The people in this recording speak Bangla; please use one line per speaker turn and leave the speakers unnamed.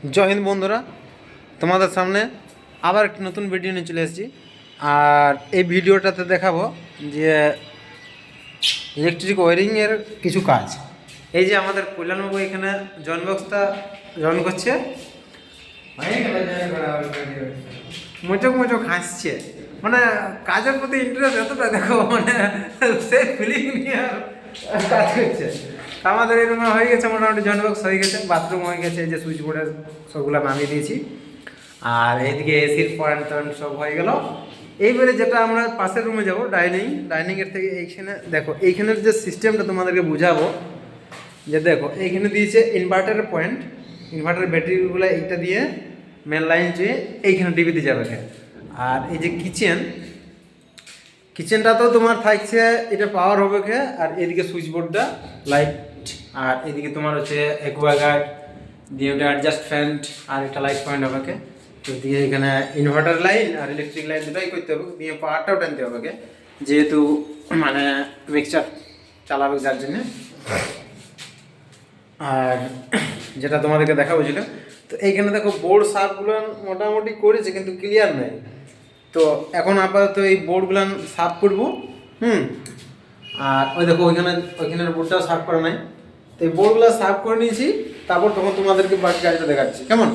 জয় হিন্দ বন্ধুরা, তোমাদের সামনে আবার একটি নতুন ভিডিও নিয়ে চলে এসেছি। আর এই ভিডিওটাতে দেখাবো যে ইলেকট্রিক ওয়ারিংয়ের কিছু কাজ। এই যে আমাদের কল্যাণবাবু এখানে জয়েন বক্সটা জয়েন করছে, মোচক মোচক হাসছে, মানে কাজের প্রতি ইন্টারেস্ট এতটা দেখো, মানে সে ফিলিং নিয়ে কাজ করছে। আমাদের এই রুমে হয়ে গেছে, মোটামুটি জয়েন বক্স হয়ে গেছে, বাথরুম হয়ে গেছে, এই যে সুইচ বোর্ডের সবগুলো নামিয়ে দিয়েছি। আর এইদিকে এসির পয়েন্ট টয়েন্ট সব হয়ে গেল। এইবারে যেটা আমরা পাশের রুমে যাব, ডাইনিংয়ের থেকে এইখানে দেখো, এইখানের যে সিস্টেমটা তোমাদেরকে বুঝাবো। যে দেখো এইখানে দিয়েছে ইনভার্টারের পয়েন্ট, ইনভার্টারের ব্যাটারিগুলো এইটা দিয়ে মেন লাইন দিয়ে এইখানে ডিবিতে যাবে। আর এই যে কিচেনটা তো তোমার থাকছে, এটা পাওয়ার হবে কে, আর এদিকে সুইচ বোর্ডটা লাইট, আর এদিকে তোমার হচ্ছে অ্যাকোয়াগার্ড দিয়ে ওটা অ্যাডজাস্ট ফ্যান, আর একটা লাইট পয়েন্ট হবে কে। তো দিয়ে এখানে ইনভার্টার লাইন আর ইলেকট্রিক লাইন দুটাই করতে হবে, দিয়ে পাওয়ারটাও টানতে হবে কে, যেহেতু মানে মিক্সচার চালাবে যার জন্যে। আর যেটা তোমাদেরকে দেখাবো যেটা, তো এইখানে দেখো বোর্ড সার্ফগুলো মোটামুটি করেছে কিন্তু ক্লিয়ার নেই। তো এখন আপাতত এই বোর্ডগুলো সাফ করবো। আর ওই দেখো ওইখানের বোর্ডটাও সাফ করা নাই। তো এই বোর্ডগুলো সাফ করে নিয়েছি, তারপর তখন তোমাদেরকে বাকি গাড়িটা দেখাচ্ছি, কেমন?